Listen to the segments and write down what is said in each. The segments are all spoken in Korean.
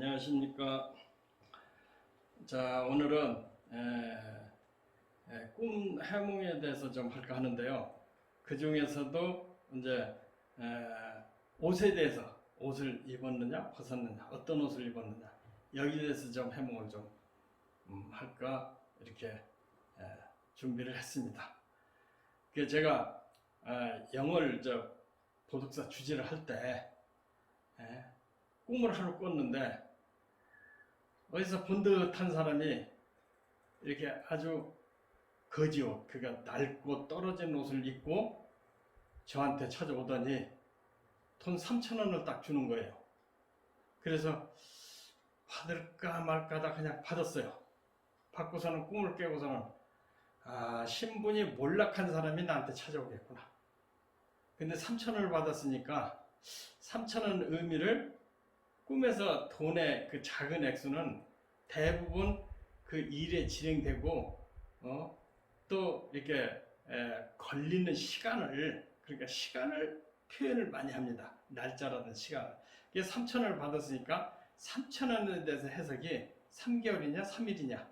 안녕하십니까. 자, 오늘은 꿈 해몽에 대해서 좀 할까 하는데요. 그 중에서도 이제 옷에 대해서, 옷을 입었느냐 벗었느냐, 어떤 옷을 입었느냐, 여기에 대해서 좀 해몽을 좀 할까 이렇게 준비를 했습니다. 그 제가 영어를 도덕사 주제를 할 때 꿈을 하루 꿨는데, 어디서 본 듯한 사람이 이렇게 아주 거지 옷, 그러니까 낡고 떨어진 옷을 입고 저한테 찾아오더니 돈 3,000원을 딱 주는 거예요. 그래서 받을까 말까다 그냥 받았어요. 받고서는 꿈을 깨고서는 신분이 몰락한 사람이 나한테 찾아오겠구나. 근데 3,000원을 받았으니까 3,000원 의미를, 꿈에서 돈의 그 작은 액수는 대부분 그 일에 진행되고 또 이렇게 걸리는 시간을, 그러니까 시간을 표현을 많이 합니다. 날짜라든 시간을. 3,000원을 받았으니까 3,000원에 대해서 해석이 3개월이냐 3일이냐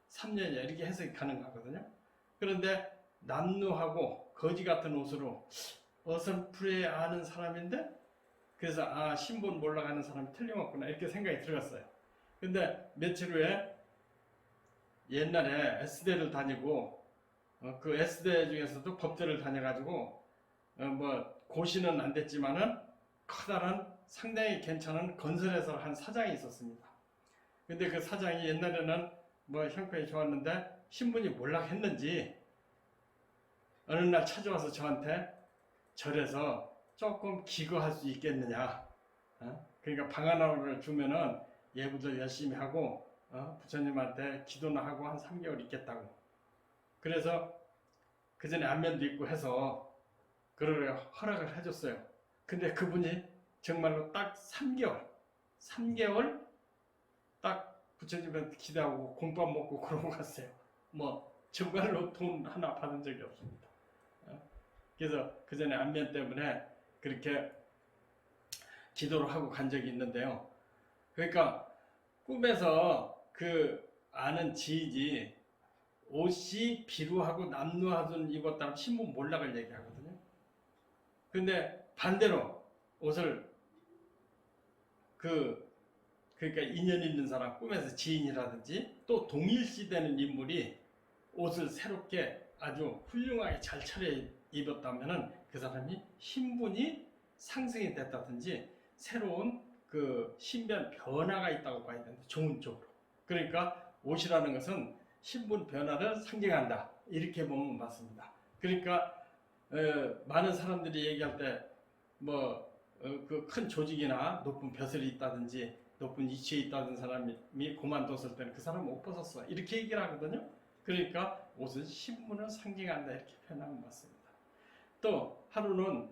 3년이냐 이렇게 해석이 가능하거든요. 그런데 남루하고 거지 같은 옷으로 어설프게 아는 사람인데, 그래서 신분 몰라가는 사람이 틀림없구나 이렇게 생각이 들었어요. 근데 며칠 후에 옛날에 S대를 다니고 그 S대 중에서도 법대를 다녀가지고 뭐 고시는 안 됐지만은 커다란 상당히 괜찮은 건설회사를 한 사장이 있었습니다. 근데 그 사장이 옛날에는 뭐 형편이 좋았는데 신분이 몰락했는지 어느 날 찾아와서 저한테 절에서 조금 기거할 수 있겠느냐, 그러니까 방 하나를 주면은 예부도 열심히 하고 부처님한테 기도나 하고 한 3개월 있겠다고. 그래서 그 전에 안면도 있고 해서 그를 허락을 해줬어요. 근데 그분이 정말로 딱 3개월 딱 부처님한테 기도하고 공밥 먹고 그러고 갔어요. 뭐 정말로 돈 하나 받은 적이 없습니다. 그래서 그 전에 안면 때문에 그렇게 기도를 하고 간 적이 있는데요. 그러니까 꿈에서 그 아는 지인이 옷이 비루하고 남루하던 입었다면 신분 몰락을 얘기하거든요. 근데 반대로 옷을 그러니까 인연 있는 사람, 꿈에서 지인이라든지 또 동일시되는 인물이 옷을 새롭게 아주 훌륭하게 잘 차려 입었다면은 그 사람이 신분이 상승이 됐다든지 새로운 그 신변 변화가 있다고 봐야 되는데, 좋은 쪽으로. 그러니까 옷이라는 것은 신분 변화를 상징한다, 이렇게 보면 맞습니다. 그러니까 많은 사람들이 얘기할 때 뭐 그 큰 조직이나 높은 벼슬이 있다든지 높은 위치에 있다는 사람이 그만뒀을 때는 그 사람 옷 벗었어 이렇게 얘기를 하거든요. 그러니까 옷은 신분을 상징한다 이렇게 표현하면 맞습니다. 또 하루는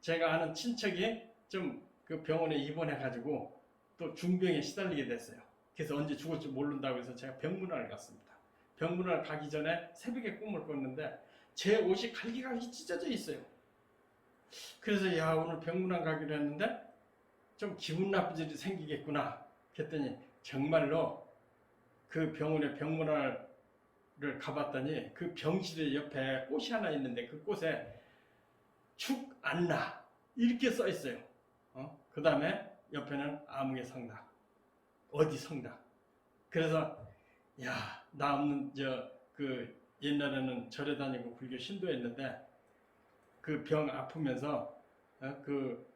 제가 아는 친척이 좀 그 병원에 입원해 가지고 또 중병에 시달리게 됐어요. 그래서 언제 죽을지 모른다고 해서 제가 병문안을 갔습니다. 병문안을 가기 전에 새벽에 꿈을 꿨는데 제 옷이 갈기갈기 찢어져 있어요. 그래서 야, 오늘 병문안 가기로 했는데 좀 기분 나쁜 일이 생기겠구나 그랬더니 정말로 그 병원에 병문안을 가봤더니 그 병실의 옆에 꽃이 하나 있는데 그 꽃에 축 안나 이렇게 써 있어요. 그 다음에 옆에는 아무개 성당, 어디 성당. 그래서 야, 나 없는 그 옛날에는 절에 다니고 불교 신도했는데 그 병 아프면서 그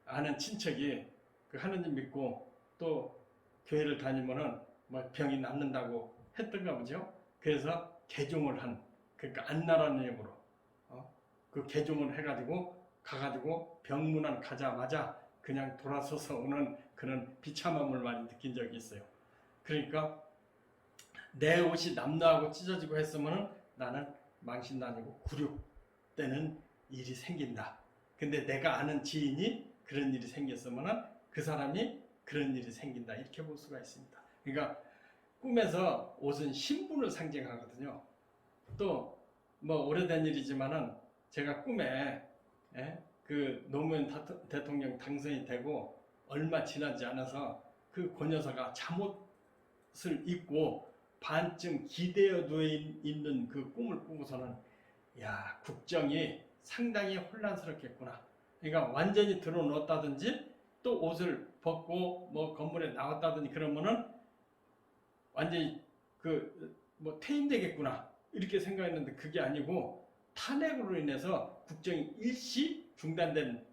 아는 친척이 그 하느님 믿고 또 교회를 다니면은 뭐 병이 낫는다고 했던가 보죠. 그래서 개종을 한, 그러니까 안나라는 이름으로 그 개종을 해가지고 가가지고 병문안 가자마자 그냥 돌아서서 오는 그런 비참함을 많이 느낀 적이 있어요. 그러니까 내 옷이 남루하고 찢어지고 했으면 나는 망신 다니고 굴욕되는 일이 생긴다. 근데 내가 아는 지인이 그런 일이 생겼으면 그 사람이 그런 일이 생긴다 이렇게 볼 수가 있습니다. 그러니까 꿈에서 옷은 신분을 상징하거든요. 또 뭐 오래된 일이지만은 제가 꿈에 그 노무현 대통령 당선이 되고 얼마 지나지 않아서 그 그 권여사가 잠옷을 입고 반쯤 기대어 누워 있는 그 꿈을 꾸고서는 야, 국정이 상당히 혼란스럽겠구나. 그러니까 완전히 들어놓았다든지 또 옷을 벗고 뭐 건물에 나왔다든지 그러면은 완전히 그 뭐 퇴임되겠구나 이렇게 생각했는데 그게 아니고 탄핵으로 인해서 국정이 일시 중단된,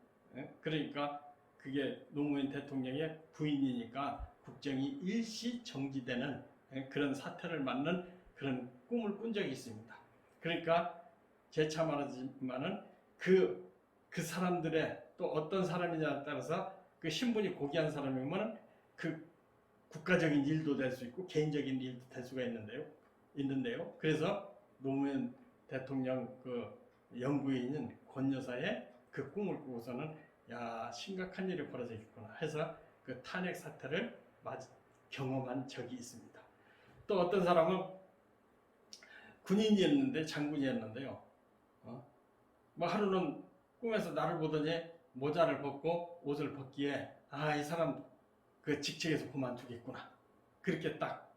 그러니까 그게 노무현 대통령의 부인이니까 국정이 일시 정지되는 그런 사태를 맞는 그런 꿈을 꾼 적이 있습니다. 그러니까 재차 말하지만은 그 사람들의 또 어떤 사람이냐에 따라서 그 신분이 고귀한 사람이면 그 국가적인 일도 될 수 있고 개인적인 일도 될 수가 있는데요. 그래서 노무현 대통령 그 영부인인 권 여사의 그 꿈을 꾸고서는 야, 심각한 일이 벌어지겠구나 해서 그 탄핵 사태를 경험한 적이 있습니다. 또 어떤 사람은 군인이었는데 장군이었는데요. 뭐 하루는 꿈에서 나를 보더니 모자를 벗고 옷을 벗기에 이 사람 그 직책에서 그만두겠구나. 그렇게 딱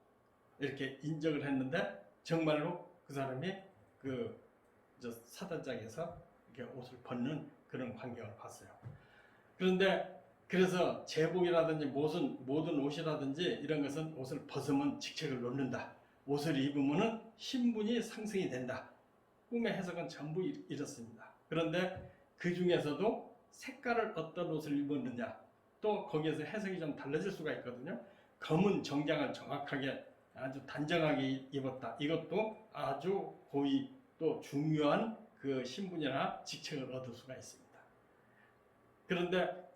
이렇게 인정을 했는데 정말로 그 사람이 그 사단장에서 이렇게 옷을 벗는 그런 광경을 봤어요. 그런데 그래서 제복이라든지 모든 옷이라든지 이런 것은 옷을 벗으면 직책을 놓는다. 옷을 입으면 신분이 상승이 된다. 꿈의 해석은 전부 이렇습니다. 그런데 그 중에서도 색깔을 어떤 옷을 입었느냐 또 거기에서 해석이 좀 달라질 수가 있거든요. 검은 정장을 정확하게 아주 단정하게 입었다. 이것도 아주 고위 또 중요한 그 신분이나 직책을 얻을 수가 있습니다. 그런데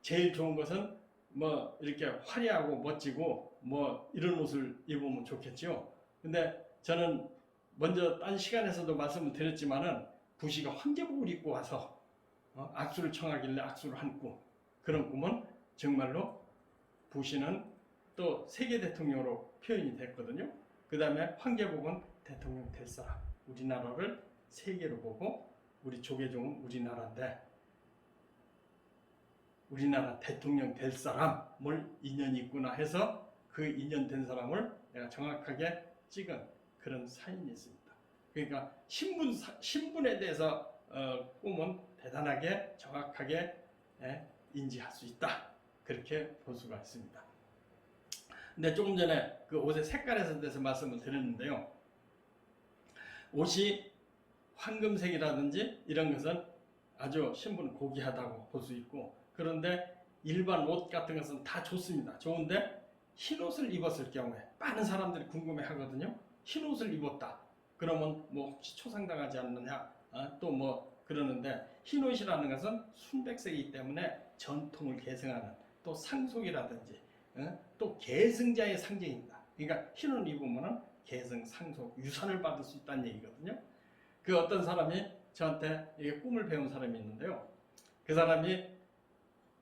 제일 좋은 것은 뭐 이렇게 화려하고 멋지고 뭐 이런 옷을 입으면 좋겠죠. 근데 저는 먼저 딴 시간에서도 말씀을 드렸지만은 부시가 황제복을 입고 와서 악수를 청하길래 악수를 한 꿈, 그런 꿈은 정말로 부시는 또 세계 대통령으로 표현이 됐거든요. 그 다음에 황제복은 대통령 될 사람, 우리나라를 세계로 보고 우리 조계종은 우리나라인데 우리나라 대통령 될 사람을 인연이 있구나 해서 그 인연 된 사람을 내가 정확하게 찍은 그런 사인이 있습니다. 그러니까 신분에 대해서 꿈은 대단하게 정확하게 인지할 수 있다. 그렇게 볼 수가 있습니다. 근데 조금 전에 그 옷의 색깔에 대해서 말씀을 드렸는데요. 옷이 황금색이라든지 이런 것은 아주 신분 고귀하다고 볼 수 있고, 그런데 일반 옷 같은 것은 다 좋습니다. 좋은데 흰 옷을 입었을 경우에 많은 사람들이 궁금해 하거든요. 흰 옷을 입었다. 그러면 뭐 혹시 초상당하지 않느냐? 또 뭐 그러는데 흰 옷이라는 것은 순백색이기 때문에 전통을 계승하는 또 상속이라든지 또 계승자의 상징입니다. 그러니까 흰 옷 입으면 계승, 상속, 유산을 받을 수 있다는 얘기거든요. 그 어떤 사람이 저한테 이게 꿈을 배운 사람이 있는데요. 그 사람이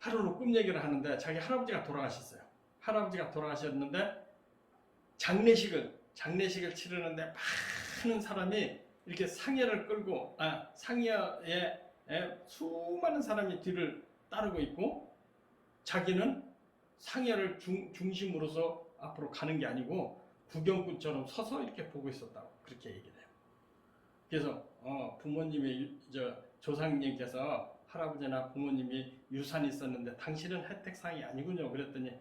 하루로 꿈 얘기를 하는데 자기 할아버지가 돌아가셨어요. 할아버지가 돌아가셨는데 장례식을 치르는데 많은 사람이 이렇게 상여를 끌고 상여에 수많은 사람이 뒤를 따르고 있고 자기는 상여를 중심으로서 앞으로 가는 게 아니고 구경꾼처럼 서서 이렇게 보고 있었다고 그렇게 얘기를 해요. 그래서 부모님이 조상님께서 할아버지나 부모님이 유산이 있었는데 당신은 혜택상이 아니군요. 그랬더니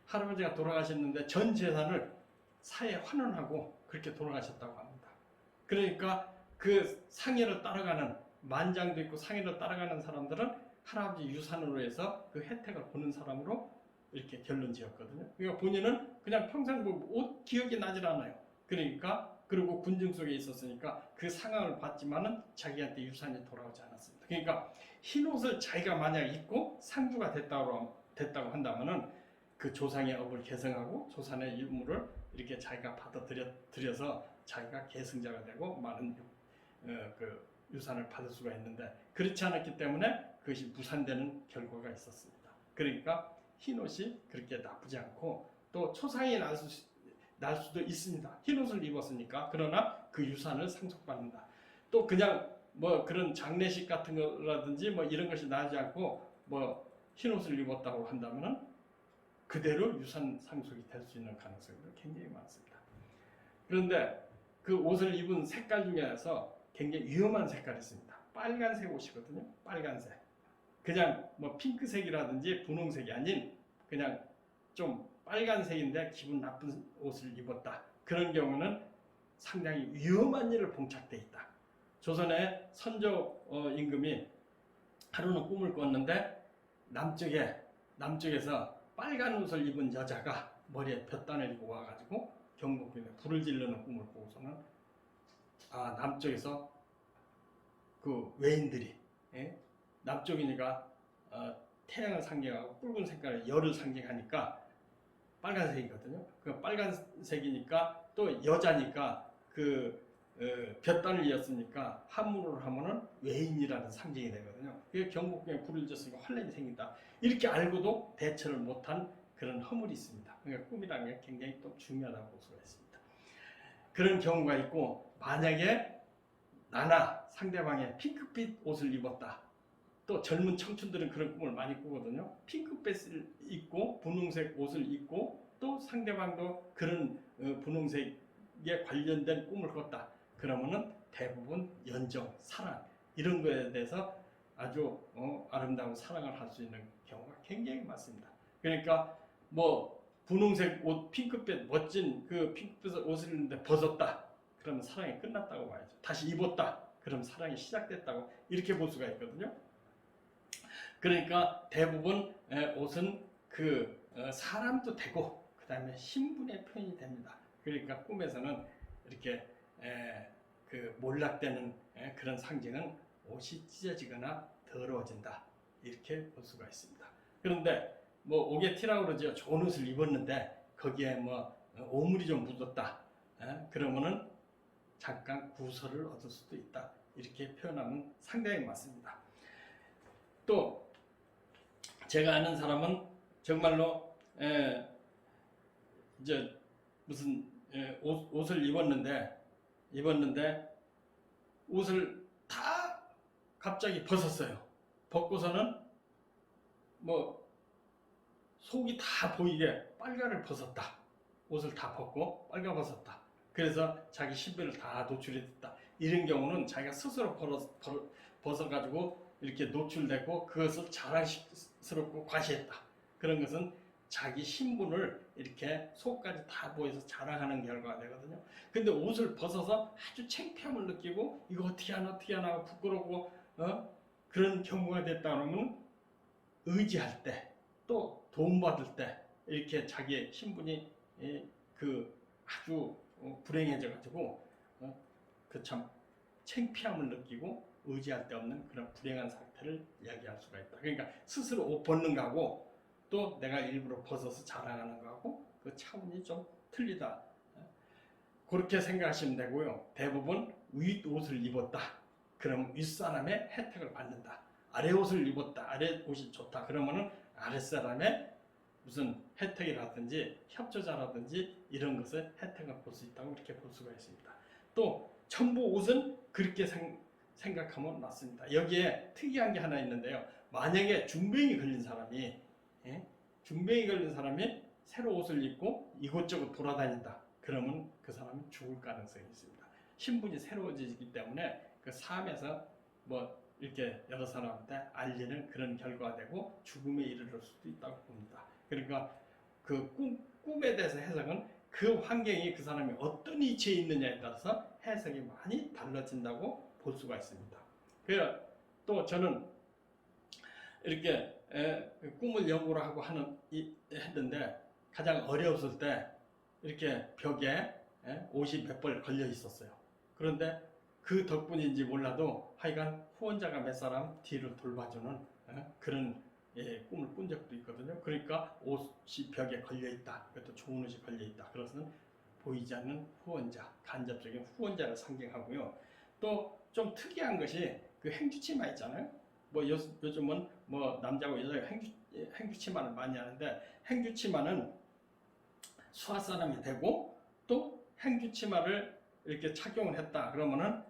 할아버지가 돌아가셨는데 전 재산을 사회에 환원하고 그렇게 돌아가셨다고 합니다. 그러니까 그 상해를 따라가는 만장도 있고 상해를 따라가는 사람들은 할아버지 유산으로 해서 그 혜택을 보는 사람으로 이렇게 결론 지었거든요. 그러니까 본인은 그냥 평생 옷 기억이 나질 않아요. 그러니까 그리고 군중 속에 있었으니까 그 상황을 봤지만은 자기한테 유산이 돌아오지 않았습니다. 그러니까 흰 옷을 자기가 만약 입고 상주가 됐다고 한다면은 그 조상의 업을 계승하고 조상의 유물을 이렇게 자기가 받아들여서 자기가 계승자가 되고 많은 그 유산을 받을 수가 있는데 그렇지 않았기 때문에 그것이 무산되는 결과가 있었습니다. 그러니까 흰 옷이 그렇게 나쁘지 않고 또 초상이 날 수도 있습니다. 흰 옷을 입었으니까. 그러나 그 유산을 상속받는다. 또 그냥 뭐 그런 장례식 같은 거라든지 뭐 이런 것이 나지 않고 뭐 흰 옷을 입었다고 한다면은 그대로 유산 상속이 될 수 있는 가능성도 굉장히 많습니다. 그런데 그 옷을 입은 색깔 중에서 굉장히 위험한 색깔이 있습니다. 빨간색 옷이거든요. 빨간색. 그냥 뭐 핑크색이라든지 분홍색이 아닌 그냥 좀 빨간색인데 기분 나쁜 옷을 입었다. 그런 경우는 상당히 위험한 일을 봉착돼 있다. 조선의 선조 임금이 하루는 꿈을 꿨는데 남쪽에서 빨간 옷을 입은 여자가 머리에 볕단을 입고 와가지고 경복궁에 불을 지르는 꿈을 보고서는 남쪽에서 그 외인들이 남쪽이니까 태양을 상징하고 붉은 색깔의 열을 상징하니까 빨간색이거든요. 그 빨간색이니까 또 여자니까 그 볕단을 이었으니까 한문으로 하면은 외인이라는 상징이 되거든요. 그게 경복궁에 불을 졌으니까 환란이 생긴다. 이렇게 알고도 대처를 못한 그런 허물이 있습니다. 그러니까 꿈이라는 게 굉장히 또 중요하다고 볼 수가 있습니다. 그런 경우가 있고 만약에 나나 상대방의 핑크빛 옷을 입었다. 또 젊은 청춘들은 그런 꿈을 많이 꾸거든요. 핑크빛을 입고 분홍색 옷을 입고 또 상대방도 그런 분홍색에 관련된 꿈을 꿨다. 그러면은 대부분 연정, 사랑 이런 거에 대해서 아주 아름다운 사랑을 할 수 있는 경우가 굉장히 많습니다. 그러니까 뭐 분홍색 옷, 핑크빛 멋진 그 핑크빛 옷을 입는데 벗었다. 그러면 사랑이 끝났다고 봐야죠. 다시 입었다. 그럼 사랑이 시작됐다고 이렇게 볼 수가 있거든요. 그러니까 대부분 옷은 그 사람도 되고 그 다음에 신분의 표현이 됩니다. 그러니까 꿈에서는 이렇게 그 몰락되는 그런 상징은 옷이 찢어지거나 더러워진다 이렇게 볼 수가 있습니다. 그런데 뭐 오게티라고 그러죠. 좋은 옷을 입었는데 거기에 뭐 오물이 좀 묻었다. 그러면은 잠깐 구설을 얻을 수도 있다. 이렇게 표현하면 상당히 맞습니다. 또 제가 아는 사람은 정말로 이제 무슨 옷을 입었는데 옷을 다 갑자기 벗었어요. 벗고서는 뭐 속이 다 보이게 빨간을 벗었다. 옷을 다 벗고 빨간 벗었다. 그래서 자기 신변을 다 노출이 됐다. 이런 경우는 자기가 스스로 벗어가지고 이렇게 노출되고 그것을 자랑스럽고 과시했다. 그런 것은 자기 신분을 이렇게 속까지 다 보여서 자랑하는 결과가 되거든요. 근데 옷을 벗어서 아주 창피함을 느끼고 이거 어떻게 하나 하고 부끄럽고 그런 경우가 됐다 그러면 의지할 때 또 돈 받을 때 이렇게 자기의 신분이 그 아주 불행해져 가지고 그 참 창피함을 느끼고 의지할 데 없는 그런 불행한 상태를 이야기할 수가 있다. 그러니까 스스로 옷 벗는 거하고 또 내가 일부러 벗어서 자랑하는 거하고 그 차원이 좀 틀리다. 그렇게 생각하시면 되고요. 대부분 윗옷을 입었다. 그럼 윗사람의 혜택을 받는다. 아래옷을 입었다. 아래옷이 좋다. 그러면은 아랫사람의 무슨 혜택이라든지 협조자라든지 이런 것을 혜택을 볼 수 있다고 이렇게 볼 수가 있습니다. 또 첨부 옷은 그렇게 생각하면 맞습니다. 여기에 특이한 게 하나 있는데요. 만약에 중병이 걸린 사람이 새로 옷을 입고 이곳저곳 돌아다닌다. 그러면 그 사람은 죽을 가능성이 있습니다. 신분이 새로워지기 때문에 그 삶에서 뭐 이렇게 여러 사람한테 알리는 그런 결과가 되고 죽음에 이르를 수도 있다고 봅니다. 그러니까 그 꿈에 대해서 해석은 그 환경이 그 사람이 어떤 위치에 있느냐에 따라서 해석이 많이 달라진다고 볼 수가 있습니다. 그래서 또 저는 이렇게 꿈을 연구를 하고 했는데 가장 어려웠을 때 이렇게 벽에 옷이 몇 벌 걸려 있었어요. 그런데 그 덕분인지 몰라도 하여간 후원자가 몇 사람 뒤를 돌봐주는 그런 꿈을 꾼 적도 있거든요. 그러니까 옷이 벽에 걸려 있다. 그것도 좋은 옷이 걸려 있다. 그것은 보이지 않는 후원자, 간접적인 후원자를 상징하고요. 또 좀 특이한 것이 그 행주치마 있잖아요. 뭐 요즘은 뭐 남자고 여자가 행주치마를 많이 하는데 행주치마는 수하 사람이 되고 또 행주치마를 이렇게 착용을 했다. 그러면은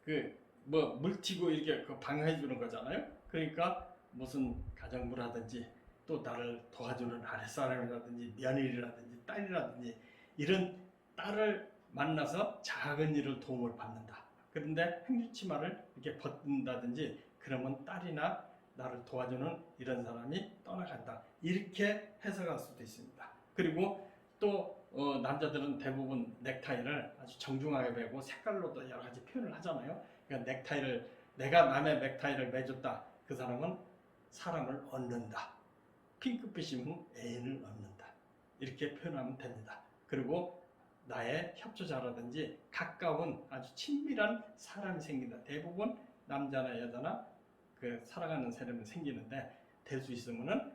그 뭐 물튀고 이렇게 방어해 주는 거잖아요. 그러니까 무슨 가정부라든지 또 나를 도와주는 아랫사람이라든지 며느리라든지 딸이라든지 이런 딸을 만나서 작은 일을 도움을 받는다. 그런데 행주치마를 이렇게 벗는다든지 그러면 딸이나 나를 도와주는 이런 사람이 떠나간다. 이렇게 해석할 수도 있습니다. 그리고 또 남자들은 대부분 넥타이를 아주 정중하게 매고 색깔로도 여러 가지 표현을 하잖아요. 그러니까 넥타이를 내가 남의 넥타이를 매줬다. 그 사람은 사람을 얻는다. 핑크빛이면 애인을 얻는다. 이렇게 표현하면 됩니다. 그리고 나의 협조자라든지 가까운 아주 친밀한 사람이 생긴다. 대부분 남자나 여자나 그 살아가는 사람이 생기는데 될 수 있으면은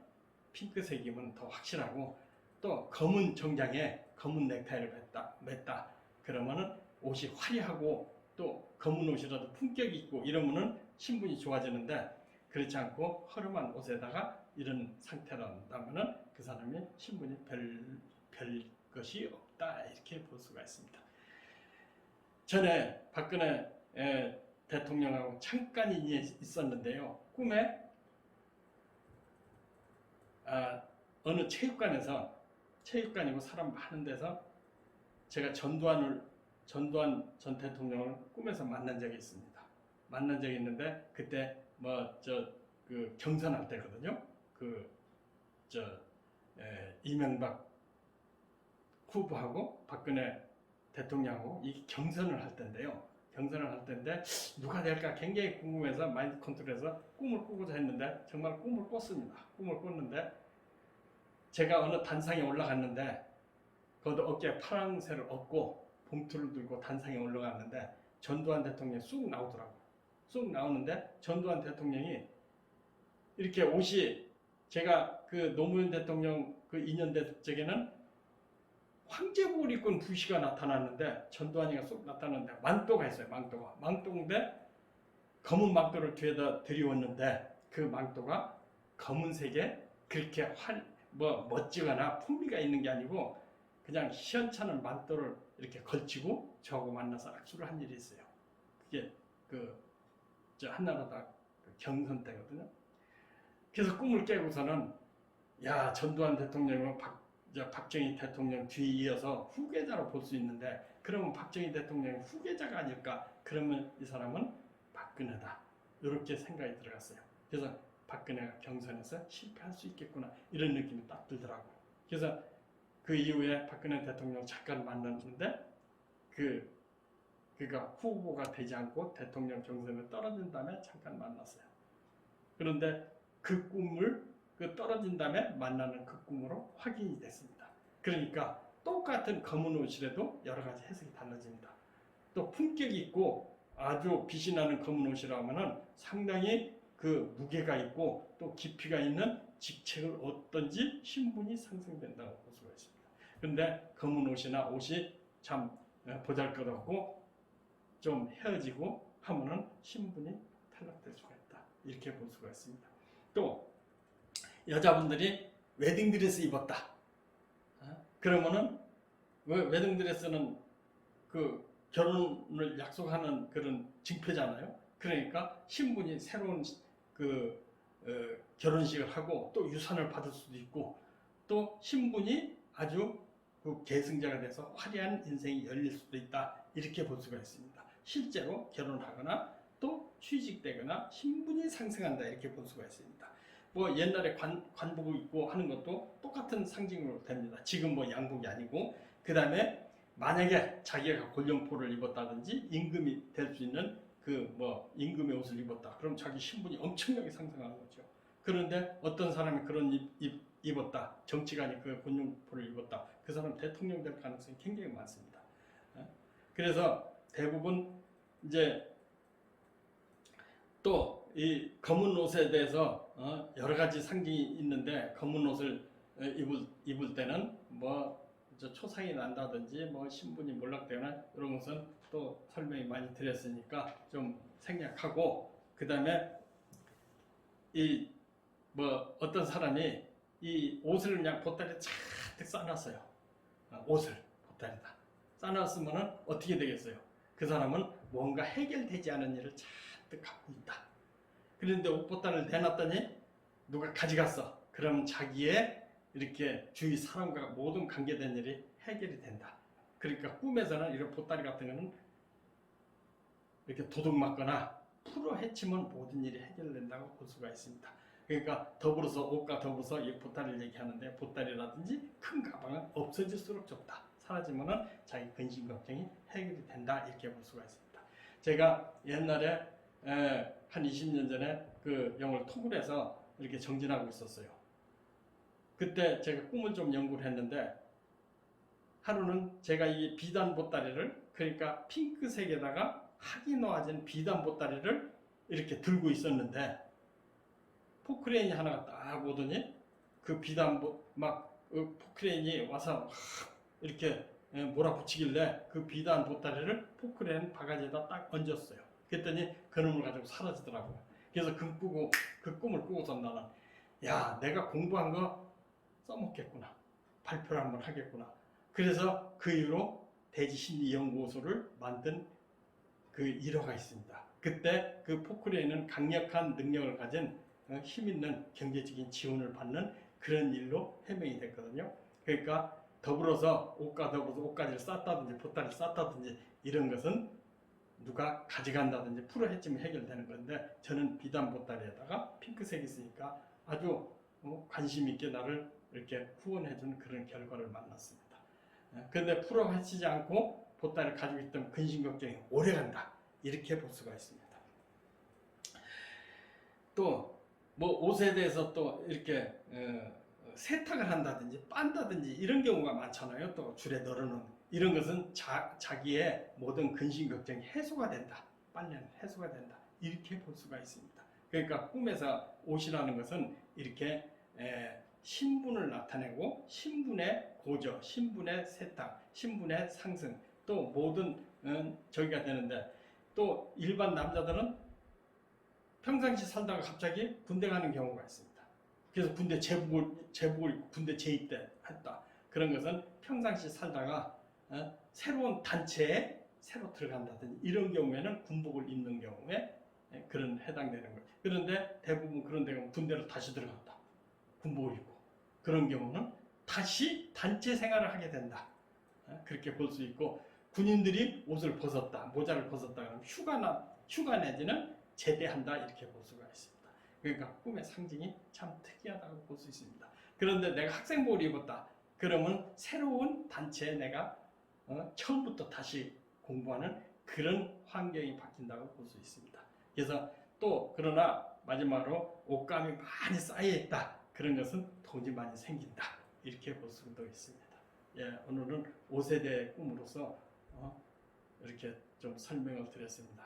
핑크색이면 더 확실하고 또 검은 정장에 검은 넥타이를 맸다. 그러면은 옷이 화려하고 또 검은 옷이라도 품격 있고 이러면은 신분이 좋아지는데 그렇지 않고 허름한 옷에다가 이런 상태라면은 그 사람이 신분이 별 것이 없다 이렇게 볼 수가 있습니다. 전에 박근혜 대통령하고 잠깐 있었는데요. 꿈에 어느 체육관이고 사람 많은 데서 제가 전두환 전 대통령을 꿈에서 만난 적이 있습니다. 만난 적이 있는데 그때 그 경선할 때거든요. 이명박 후보하고 박근혜 대통령하고 이 경선을 할 때인데요. 경선을 할 때인데 누가 될까 굉장히 궁금해서 마인드 컨트롤해서 꿈을 꾸고자 했는데 정말 꿈을 꿨습니다. 꿈을 꿨는데 제가 어느 단상에 올라갔는데 거기도 어깨에 파랑새를 얻고 봉투를 들고 단상에 올라갔는데 전두환 대통령이 쑥 나오더라고요. 쑥 나오는데 전두환 대통령이 이렇게 옷이 제가 그 노무현 대통령 그 2년 때에는 황제복을 입고 온 부시가 나타났는데 전두환이가 쏙 나타났는데 망토가 있어요. 망토인데 검은 망토를 뒤에다 들이웠는데 그 망토가 검은색에 그렇게 멋지거나 풍미가 있는 게 아니고 그냥 시원찮은 망토를 이렇게 걸치고 저하고 만나서 악수를 한 일이 있어요. 그게 한나라당 경선 때거든요. 그래서 꿈을 깨고서는 야 전두환 대통령은 박정희 대통령 뒤에 이어서 후계자로 볼 수 있는데 그러면 박정희 대통령이 후계자가 아닐까? 그러면 이 사람은 박근혜다. 이렇게 생각이 들어갔어요. 그래서 박근혜가 경선에서 실패할 수 있겠구나 이런 느낌이 딱 들더라고요. 그래서 그 이후에 박근혜 대통령 잠깐 만났는데 그가 후보가 되지 않고 대통령 경선에 떨어진 다음에 잠깐 만났어요. 그런데 그 꿈을 떨어진 다음에 만나는 그 꿈으로 확인이 됐습니다. 그러니까 똑같은 검은 옷이라도 여러 가지 해석이 달라집니다. 또 품격이 있고 아주 빛이 나는 검은 옷이라면은 상당히 그 무게가 있고 또 깊이가 있는 직책을 얻든지 신분이 상승된다고 볼 수가 있습니다. 그런데 검은 옷이 참 보잘것없고 좀 헤어지고 하면은 신분이 탈락될 수가 있다. 이렇게 볼 수가 있습니다. 또 여자분들이 웨딩드레스 입었다. 그러면은 웨딩드레스는 그 결혼을 약속하는 그런 징표잖아요. 그러니까 신분이 새로운 결혼식을 하고 또 유산을 받을 수도 있고 또 신분이 아주 그 계승자가 돼서 화려한 인생이 열릴 수도 있다. 이렇게 볼 수가 있습니다. 실제로 결혼하거나 또 취직되거나 신분이 상승한다. 이렇게 볼 수가 있습니다. 옛날에 관복을 입고 하는 것도 똑같은 상징으로 됩니다. 지금 양복이 아니고 그 다음에 만약에 자기가 골룡포를 입었다든지 임금이 될 수 있는 임금의 옷을 입었다. 그럼 자기 신분이 엄청나게 상승하는 거죠. 그런데 어떤 사람이 그런 입었다. 정치관이 그 골룡포를 입었다. 그 사람 대통령 될 가능성이 굉장히 많습니다. 그래서 대부분 이제 또 이 검은 옷에 대해서 여러 가지 상징이 있는데 검은 옷을 입을 때는 초상이 난다든지 신분이 몰락되거나 이런 것은 또 설명이 많이 드렸으니까 좀 생략하고 그 다음에 어떤 사람이 이 옷을 그냥 보따리에 잔뜩 싸놨어요. 옷을 보따리에다 싸놨으면 어떻게 되겠어요? 그 사람은 뭔가 해결되지 않은 일을 잔뜩 갖고 있다. 그런데 옷 보따리를 내놨더니 누가 가져갔어. 그럼 자기의 이렇게 주위 사람과 모든 관계된 일이 해결이 된다. 그러니까 꿈에서는 이런 보따리 같은 거는 이렇게 도둑 맞거나 풀어 헤치면 모든 일이 해결된다고 볼 수가 있습니다. 그러니까 더불어서 옷과 더불어서 이 보따리를 얘기하는데 보따리라든지 큰 가방은 없어질수록 좋다. 사라지면은 자기 근심 걱정이 해결이 된다 이렇게 볼 수가 있습니다. 제가 옛날에 한 20년 전에 그 영어를 톡을 해서 이렇게 정진하고 있었어요. 그때 제가 꿈을 좀 연구를 했는데 하루는 제가 이 비단 보따리를 그러니까 핑크색에다가 학이 놓아진 비단 보따리를 이렇게 들고 있었는데 포크레인이 하나가 딱 오더니 그 비단 포크레인이 와서 이렇게 몰아붙이길래 그 비단 보따리를 포크레인 바가지에다 딱 얹었어요. 그랬더니 그놈을 가지고 사라지더라고요. 그래서 그 꿈을 꾸고서 나는 야 내가 공부한 거 써먹겠구나. 발표를 한번 하겠구나. 그래서 그 이후로 대지심리연구소를 만든 그 일화가 있습니다. 그때 그 포크레인은 강력한 능력을 가진 힘있는 경제적인 지원을 받는 그런 일로 해명이 됐거든요. 그러니까 더불어서 옷가지를 쌌다든지 보따리를 쌌다든지 이런 것은 누가 가져간다든지 풀어헤치면 해결되는 건데 저는 비단 보따리에다가 핑크색이 있으니까 아주 관심 있게 나를 이렇게 후원해주는 그런 결과를 만났습니다. 그런데 풀어헤치지 않고 보따리를 가지고 있던 근심 걱정이 오래간다 이렇게 볼 수가 있습니다. 또 뭐 옷에 대해서 또 이렇게 세탁을 한다든지 빤다든지 이런 경우가 많잖아요. 또 줄에 널어놓은 이런 것은 자기의 모든 근심 걱정이 해소가 된다. 빨래는 해소가 된다. 이렇게 볼 수가 있습니다. 그러니까 꿈에서 옷이라는 것은 이렇게 신분을 나타내고 신분의 고저, 신분의 세탁, 신분의 상승 또 모든 저기가 되는데 또 일반 남자들은 평상시 살다가 갑자기 군대 가는 경우가 있습니다. 그래서 군대 제복을 입고 군대 재입대 했다. 그런 것은 평상시 살다가 새로운 단체에 새로 들어간다든지 이런 경우에는 군복을 입는 경우에 그런 해당되는 거예요. 그런데 대부분 그런 데가 군대로 다시 들어갔다. 군복을 입고 그런 경우는 다시 단체 생활을 하게 된다. 그렇게 볼 수 있고 군인들이 옷을 벗었다, 모자를 벗었다 그러면 휴가 내지는 제대한다 이렇게 볼 수가 있습니다. 그러니까 꿈의 상징이 참 특이하다고 볼 수 있습니다. 그런데 내가 학생복을 입었다. 그러면 새로운 단체에 내가 처음부터 다시 공부하는 그런 환경이 바뀐다고 볼 수 있습니다. 그래서 또 그러나 마지막으로 옷감이 많이 쌓여있다. 그런 것은 돈이 많이 생긴다. 이렇게 볼 수도 있습니다. 예, 오늘은 5세대의 꿈으로서 이렇게 좀 설명을 드렸습니다.